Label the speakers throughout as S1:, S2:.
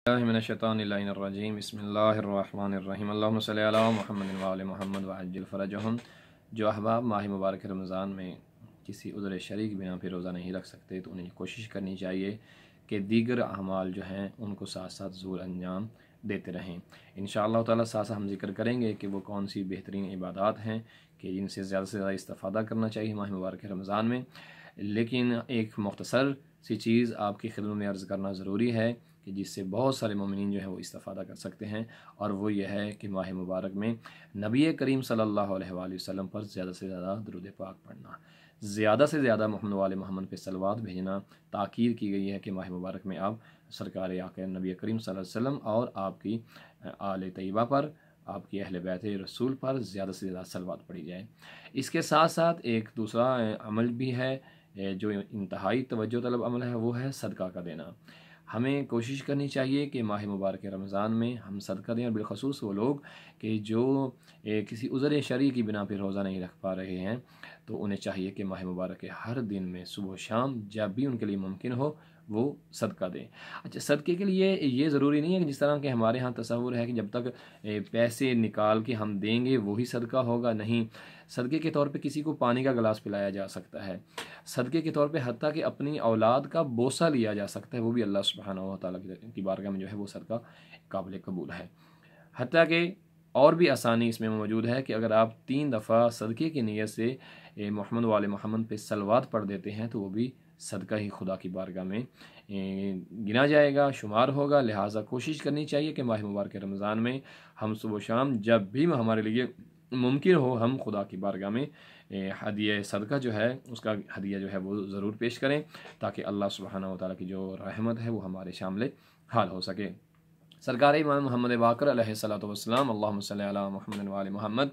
S1: मिनश्शैतानिर्रजीम बिस्मिल्लाहिर्रहमानिर्रहीम अल्लाहुम्मा सल्लि अला मुहम्मद व आले मुहम्मद व अज्जिल फ़रजहुम। जो अहबाब माह मुबारक रमज़ान में किसी उज़्र शरई की बिना पर रोज़ा नहीं रख सकते तो उन्हें कोशिश करनी चाहिए कि दीगर अमाल जो हैं उनको साथ साथ ज़रूर अंजाम देते रहें। इंशाअल्लाह ताला साथ साथ हम जिक्र करेंगे कि वो कौन सी बेहतरीन इबादत हैं कि जिनसे ज़्यादा से ज़्यादा इस्तिफ़ादा करना चाहिए माह मुबारक रमज़ान में। लेकिन एक मुख्तसर सी चीज़ आपकी खिदमत में अर्ज़ करना ज़रूरी है कि जिससे बहुत सारे मोमिनीन जो है वो इस्तिफ़ादा कर सकते हैं, और वो ये है कि माह मुबारक में नबी करीम सल्लल्लाहु अलैहि वसल्लम पर ज़्यादा से ज़्यादा दुरूद पाक पढ़ना, ज़्यादा से ज़्यादा मोहम्मद वाले मोहम्मद पे सलवात भेजना। ताकीद की गई है कि माह मुबारक में आप सरकार आका नबी करीम सल्लल्लाहु अलैहि वसल्लम और आपकी आले तैयबा पर, आपकी अहले बैत रसूल पर ज़्यादा से ज़्यादा सलवात पढ़ी जाए। इसके साथ साथ एक दूसरा अमल भी है जो इंतहाई तवज्जो तलब अमल है, वो है सदका का देना। हमें कोशिश करनी चाहिए कि माह मुबारक रमज़ान में हम सदका दें, और बिलखसूस वो लोग कि जो किसी उज़्र शरई की बिना पर रोज़ा नहीं रख पा रहे हैं, तो उन्हें चाहिए कि माह मुबारक के हर दिन में सुबह शाम जब भी उनके लिए मुमकिन हो वो सदका दें। अच्छा, सदक़े के लिए ये ज़रूरी नहीं है कि जिस तरह के हमारे यहाँ तसव्वुर है कि जब तक पैसे निकाल के हम देंगे वही सदका होगा, नहीं। सदक़े के तौर पे किसी को पानी का गिलास पिलाया जा सकता है, सदक़े के तौर पे हत्ता कि अपनी औलाद का बोसा लिया जा सकता है, वो भी अल्लाह सुब्हानहू व तआला की बारगाह में जो है वो सदका काबिल कबूल है। हत्ता कि और भी आसानी इसमें मौजूद है कि अगर आप 3 दफ़ा सदक़े की नीयत से मोहम्मद वाले मोहम्मद पे सलवात पढ़ देते हैं तो वो भी सदका ही खुदा की बारगाह में गिना जाएगा, शुमार होगा। लिहाजा कोशिश करनी चाहिए कि माह मुबारक रमज़ान में हम सुबह शाम जब भी हमारे लिए मुमकिन हो हम खुदा की बारगाह में हदिया सदका जो है उसका हदिया जो है वो ज़रूर पेश करें, ताकि अल्लाह सुब्हानहू व तआला की जो रहमत है वो हमारे शामिल हाल हो सके। सरकार इमाम मोहम्मद बाक़र अलैहिस्सलातु वस्सलाम अल्लाहुम्मा सल्लि अला मुहम्मद व आले मुहम्मद,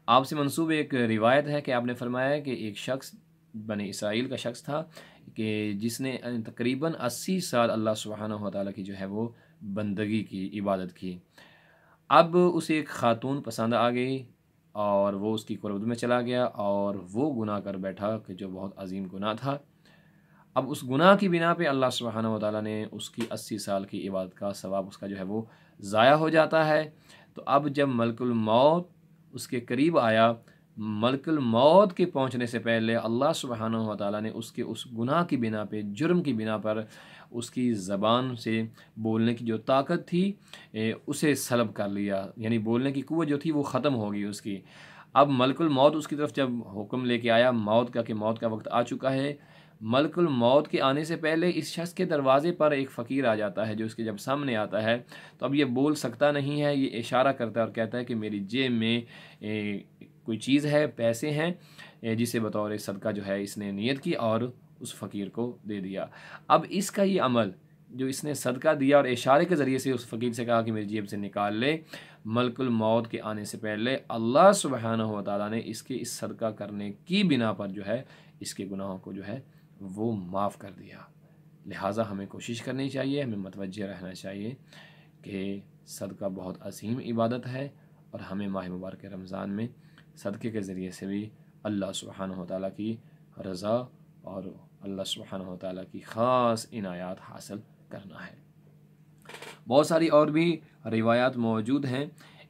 S1: आपसे मंसूब एक रिवायत है कि आपने फरमाया कि एक शख्स बनी इसराइल का शख्स था कि जिसने तकरीबन 80 साल अल्लाह सुब्हानहू व तआला की जो है वो बंदगी की, इबादत की। अब उसे एक खातून पसंद आ गई और वो उसकी क़ुरबत में चला गया और वो गुनाह कर बैठा कि जो बहुत अजीम गुनाह था। अब उस गुनाह की बिना पे अल्लाह सुब्हानहू व तआला ने उसकी 80 साल की इबादत का सवाब उसका जो है वो ज़ाया हो जाता है। तो अब जब मलकुल मौत उसके करीब आया, मलकुल मौत के पहुँचने से पहले अल्लाह सुब्हानहू व तआला ने उसके उस गुनाह की बिना पे, जुर्म की बिना पर उसकी ज़बान से बोलने की जो ताकत थी उसे सलब कर लिया, यानी बोलने की क़ुव्वत जो थी वो ख़त्म हो गई उसकी। अब मलकुल मौत उसकी तरफ जब हुक्म लेके आया मौत का कि मौत का वक्त आ चुका है, मलकुल मौत के आने से पहले इस शख्स के दरवाज़े पर एक फ़कीर आ जाता है जो उसके जब सामने आता है तो अब ये बोल सकता नहीं है, ये इशारा करता है और कहता है कि मेरी जेब में कोई चीज़ है, पैसे हैं, जिसे बतौर सदका जो है इसने नियत की और उस फ़कीर को दे दिया। अब इसका ये अमल जो इसने सदका दिया और इशारे के ज़रिए से उस फ़कीर से कहा कि मेरी जेब से निकाल ले, मलकुल मौत के आने से पहले अल्लाह सुब्हानहू व तआला ने इसके इस सदका करने की बिना पर जो है इसके गुनाहों को जो है वो माफ़ कर दिया। लिहाजा हमें कोशिश करनी चाहिए, हमें मुतवज्जह रहना चाहिए कि सदका बहुत अज़ीम इबादत है और हमें माह मुबारक रमज़ान में सदक़े के ज़रिए से भी अल्लाह सुब्हानहू व तआला की रज़ा और अल्लाह सुब्हानहू व तआला की ख़ास इनायात हासिल करना है। बहुत सारी और भी रिवायात मौजूद हैं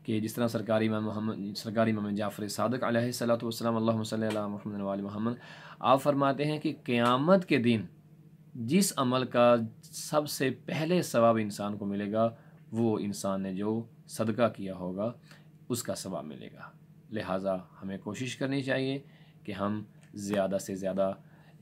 S1: कि जिस तरह सरकारी इमाम जाफ़र सादिक़ अलैहिस्सलातु वस्सलाम अल्लाहुम्मा सल्लि अला मुहम्मद व आले मुहम्मद, आप फरमाते हैं कि क़यामत के दिन जिस अमल का सबसे पहले सवाब इंसान को मिलेगा वो इंसान ने जो सदका किया होगा उसका सवाब मिलेगा। लिहाजा हमें कोशिश करनी चाहिए कि हम ज़्यादा से ज़्यादा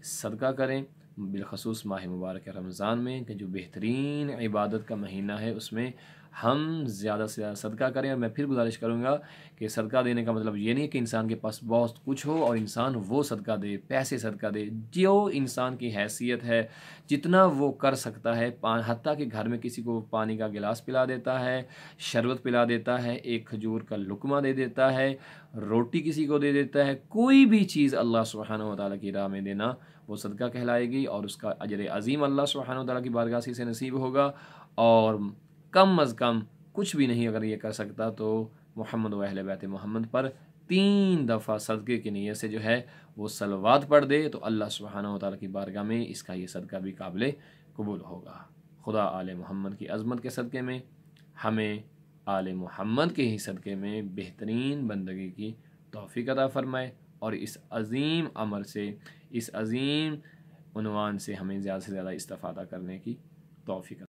S1: सदका करें, बिलखसूस माह मुबारक रमज़ान में कि जो बेहतरीन इबादत का महीना है उसमें हम ज़्यादा से ज़्यादा सदका करें। और मैं फिर गुजारिश करूँगा कि सदका देने का मतलब ये नहीं कि इंसान के पास बहुत कुछ हो और इंसान वो सदका दे, पैसे सदका दे। जो इंसान की हैसियत है, जितना वो कर सकता है, हत्ता कि घर में किसी को पानी का गिलास पिला देता है, शरबत पिला देता है, एक खजूर का लुकमा दे देता है, रोटी किसी को दे देता है, कोई भी चीज़ अल्लाह सुब्हानहू व तआला की राह में देना वो सदका कहलाएगी और उसका अजर अज़ीम अल्लाह सुब्हानहू व तआला की बारगाह से नसीब होगा। और कम अज़ कम कुछ भी नहीं अगर ये कर सकता तो मोहम्मद व अहले बैत मोहम्मद पर 3 दफ़ा सदक़े की नीयत से जो है वो सलवात पढ़ दे तो अल्लाह सुब्हानहू व तआला की बारगाह में इसका ये सदका भी काबिल कबूल होगा। खुदा आले मोहम्मद की अज़मत के सदक़े में हमें आले मोहम्मद के ही सदक़े में बेहतरीन बंदगी की तौफ़ीक़ अता फ़रमाए और इस अज़ीम अमर से, इस अज़ीम उन्वान से हमें ज़्यादा से ज़्यादा इस्तिफ़ादा करने की तौफ़ीक़